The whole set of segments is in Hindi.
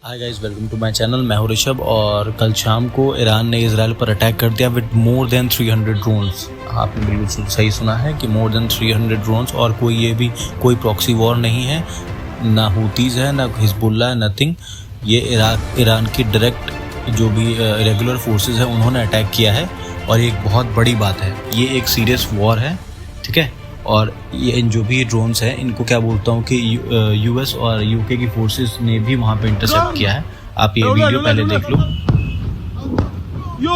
Hi guys, welcome to my channel. मैं हूं ऋषभ और कल शाम को ईरान ने इजराइल पर अटैक कर दिया विद मोर देन 300 ड्रोन्स। आपने बिल्कुल सही सुना है कि मोर देन 300 ड्रोन्स। और कोई प्रॉक्सी वॉर नहीं है, ना हुतीज़ है, ना हिजबुल्लाह है, नथिंग। ये ईरान की डायरेक्ट जो भी रेगुलर फोर्सेस है उन्होंने अटैक किया है और ये एक बहुत बड़ी बात है। ये एक सीरियस वॉर है, ठीक है। और ये जो भी ड्रोन्स हैं इनको क्या बोलता हूँ कि यूएस और यूके की फोर्सेस ने भी वहाँ पे इंटरसेप्ट किया है। आप ये वीडियो पहले देख लो। यो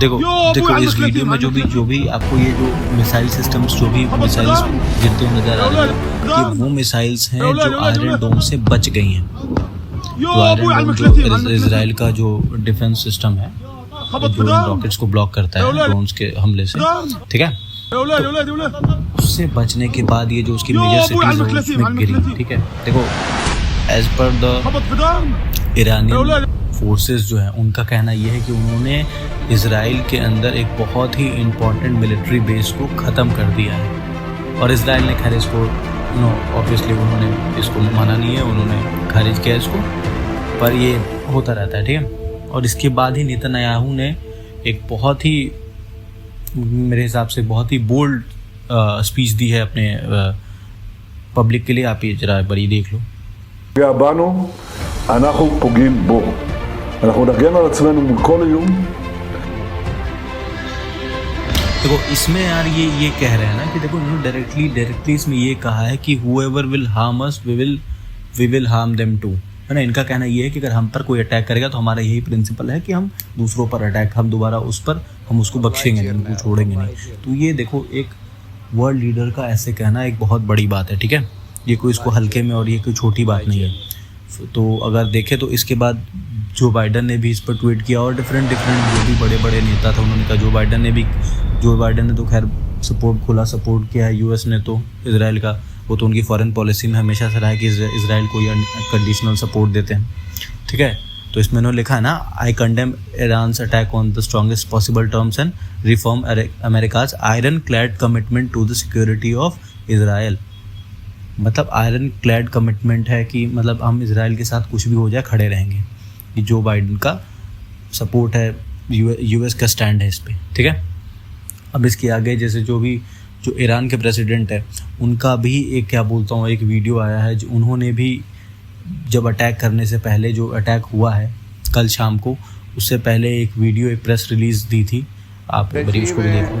देखो इस वीडियो में जो भी आपको ये जो मिसाइल सिस्टम्स जो भी मिसाइल्स गिरते हुए नजर आ रहे हैं, ये वो मिसाइल्स हैं जो आयरन डोम से बच गई हैं। जो आयरन डोम जो इजराइल का जो डिफेंस सिस्टम है जो रॉकेट्स को ब्लॉक करता है ड्रोन्स के हमले से, ठीक है। तो उससे बचने के बाद ये जो उसकी मेजर सिटीज है उसमें गिरी, ठीक है। देखो as per the Irani forces जो है उनका कहना यह है कि उन्होंने इजराइल के अंदर एक बहुत ही इम्पोर्टेंट मिलिट्री बेस को ख़त्म कर दिया है। और इजराइल ने खैर इसको ऑब्वियसली उन्होंने इसको माना नहीं है, उन्होंने खारिज किया इसको, पर ये होता रहता है, ठीक है। और इसके बाद ही नेतन्याहू ने एक बहुत ही मेरे हिसाब से बहुत ही बोल्ड स्पीच दी है अपने पब्लिक के लिए। आप ये जरा बड़ी देख लो। אנחנו פוגעים בו. אנחנו נגן על עצמנו מול כל איום. देखो इसमें यार ये कह रहे हैं ना कि देखो इन्होंने डायरेक्टली इसमें ये कहा है कि whoever will harm us we will harm them too, है ना। इनका कहना ये है कि अगर हम पर कोई अटैक करेगा तो हमारा यही प्रिंसिपल है कि हम दूसरों पर अटैक, हम दोबारा हम उसको बख्शेंगे नहीं, उनको छोड़ेंगे नहीं। तो ये देखो एक वर्ल्ड लीडर का ऐसे कहना एक बहुत बड़ी बात है, ठीक है। ये कोई इसको हल्के में और ये कोई छोटी बात नहीं है। तो अगर देखें तो इसके बाद जो बाइडन ने भी इस पर ट्वीट किया और डिफरेंट जो भी बड़े नेता था उन्होंने कहा। जो बाइडन ने तो खैर खुला सपोर्ट किया है। यूएस ने तो इजराइल का, वो तो उनकी फॉरेन पॉलिसी में हमेशा से रहा है कि इजराइल को ये कंडीशनल सपोर्ट देते हैं, ठीक है। तो इसमें उन्होंने लिखा है ना, I condemn Iran's attack on the strongest possible terms and reform America's iron clad commitment to the security of Israel. मतलब आयरन क्लैड कमिटमेंट है कि मतलब हम इजराइल के साथ कुछ भी हो जाए खड़े रहेंगे। ये जो बाइडन का सपोर्ट है, यूएस का स्टैंड है इस पे, ठीक है। अब इसके आगे जैसे जो ईरान के प्रेसिडेंट है उनका भी एक एक वीडियो आया है। जो उन्होंने भी जब अटैक करने से पहले, जो अटैक हुआ है कल शाम को, उससे पहले एक वीडियो, एक प्रेस रिलीज दी थी। आप बड़ी उसको भी देख लो।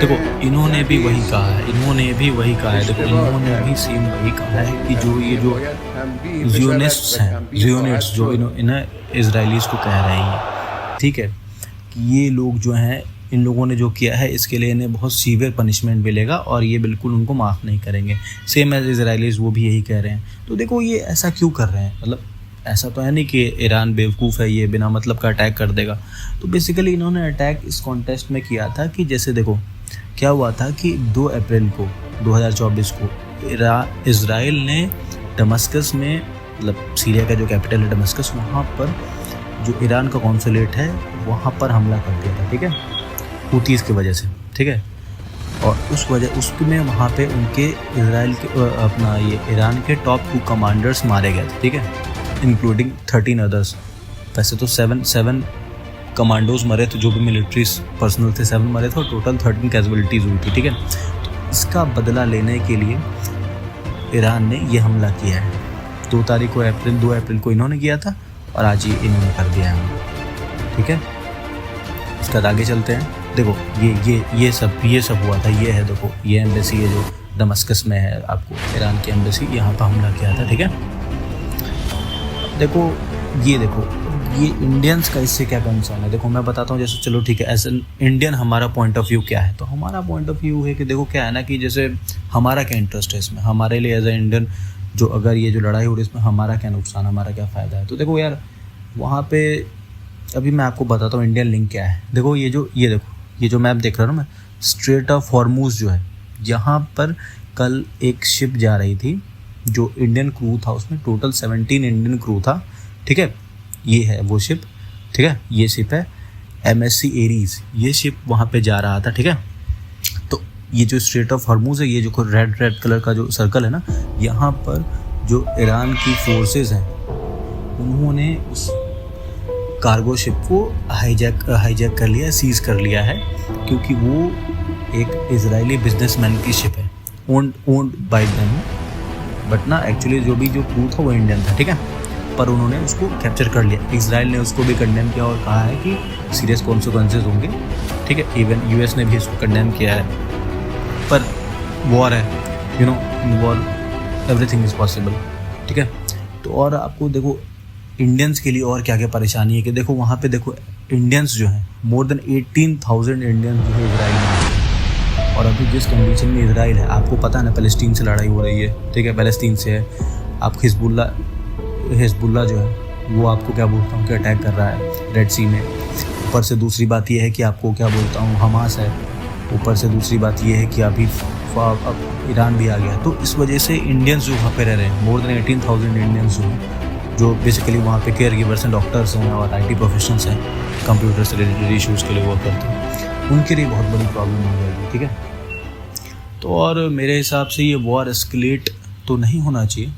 देखो इन्होंने भी वही कहा है, देखो इन्होंने भी सेम वही कहा है कि जो ये जो जियोनिस्ट्स जो इन्हें इजराइलीज को कह रहे हैं, ठीक है, कि ये लोग जो हैं, इन लोगों ने जो किया है इसके लिए इन्हें बहुत सीवियर पनिशमेंट मिलेगा और ये बिल्कुल उनको माफ़ नहीं करेंगे। सेम एज इजराइलीज वो भी यही कह रहे हैं। तो देखो ये ऐसा क्यों कर रहे हैं, मतलब ऐसा तो है नहीं कि ईरान बेवकूफ़ है, ये बिना मतलब का अटैक कर देगा। तो बेसिकली इन्होंने अटैक इस कॉन्टेस्ट में किया था कि जैसे देखो क्या हुआ था कि 2 अप्रैल को 2024 को इजराइल ने दमस्कस में, मतलब सीरिया का जो कैपिटल है दमस्कस, वहाँ पर जो ईरान का कॉन्सुलेट है वहाँ पर हमला कर दिया था, ठीक है, हुतीज़ की वजह से, ठीक है। और उसमें वहाँ पे उनके इजराइल के ये ईरान के टॉप 2 कमांडर्स मारे गए थे, ठीक है, इंक्लूडिंग 13 अदर्स। वैसे तो 7 कमांडोज मरे थे, जो भी मिलिट्री पर्सनल थे 7 मरे थे और टोटल 13 कैजुअलिटीज़ हुई थी, ठीक है। तो इसका बदला लेने के लिए ईरान ने ये हमला किया है। 2 अप्रैल को इन्होंने किया था और आज ये इन्होंने कर दिया है, ठीक है। इसका आगे चलते हैं। देखो ये सब हुआ था। ये है, देखो ये एम्बेसी है जो दमस्कस में है, आपको ईरान की एम्बेसी, यहाँ पर हमला किया था, ठीक है। देखो ये इंडियंस का इससे क्या कंसर्न है। देखो मैं बताता हूँ, जैसे चलो ठीक है, एज एन इंडियन हमारा पॉइंट ऑफ व्यू क्या है। तो हमारा पॉइंट ऑफ व्यू है कि देखो क्या है ना, कि जैसे हमारा क्या इंटरेस्ट है इसमें, हमारे लिए एज ए इंडियन जो अगर ये जो लड़ाई हो रही है इसमें हमारा क्या नुकसान, हमारा क्या फ़ायदा है। तो देखो यार वहाँ पे अभी मैं आपको बताता हूँ इंडियन लिंक क्या है। देखो ये देखो ये जो मैप देख रहा हूँ ना मैं, स्ट्रेट ऑफ हॉर्मूज जो है, यहाँ पर कल एक शिप जा रही थी जो इंडियन क्रू था, उसमें टोटल 17 इंडियन क्रू था, ठीक है। ये है वो शिप, ठीक है, ये शिप है MSC एरीज, ये शिप वहाँ पे जा रहा था, ठीक है। तो ये जो स्ट्रेट ऑफ हॉर्मूज है, ये जो रेड कलर का जो सर्कल है ना, यहाँ पर जो ईरान की फोर्सेस हैं उन्होंने उस कार्गो शिप को हाईजैक कर लिया, सीज कर लिया है, क्योंकि वो एक इजरायली बिजनेसमैन की शिप है, ओन्ड बाय देम, बट ना एक्चुअली जो क्रू था वो इंडियन था, ठीक है। पर उन्होंने उसको कैप्चर कर लिया। इजराइल ने उसको भी कंडेम किया और कहा है कि सीरियस कॉन्सिक्वेंसेज होंगे, ठीक है। इवन US ने भी इसको कंडेम किया है, पर वॉर है, you know, in war everything is possible, ठीक है। तो और आपको देखो इंडियंस के लिए और क्या क्या परेशानी है कि देखो वहाँ पे देखो इंडियंस जो हैं, मोर देन 18,000 इंडियंस जो है इजराइल में, और अभी जिस कंडीशन में इजराइल है, आपको पता है ना, पैलेस्टीन से लड़ाई हो रही है, ठीक है, पैलेस्टीन से है। आप हिजबुल्ला जो है वो आपको क्या बोलता हूँ कि अटैक कर रहा है रेड सी में। ऊपर से दूसरी बात ये है कि आपको क्या बोलता हूँ, हमास है। ऊपर से दूसरी बात ये है कि अभी अब ईरान भी आ गया। तो इस वजह से इंडियंस जो वहाँ पे रह रहे हैं, मोर देन 18,000 इंडियंस जो हैं, जो बेसिकली वहाँ पे केयर गिवर्स हैं, डॉक्टर्स हैं और IT प्रोफेशनल्स हैं, कंप्यूटर से रिलेटेड इशूज़ के लिए वर्क करते हैं, उनके लिए बहुत बड़ी प्रॉब्लम हो जाएगी, ठीक है। तो और मेरे हिसाब से ये वॉर एस्केलेट तो नहीं होना चाहिए,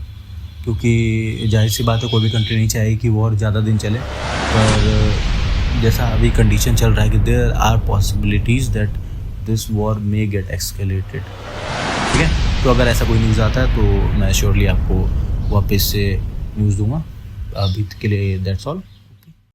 क्योंकि जाहिर सी बात है कोई भी कंट्री नहीं चाहेगी कि वॉर ज़्यादा दिन चले, पर जैसा अभी कंडीशन चल रहा है कि there are possibilities that this war may get escalated, ठीक है। तो अगर ऐसा कोई न्यूज़ आता है तो मैं श्योरली आपको वापस से न्यूज़ दूंगा। अभी के लिए दैट्स ऑल।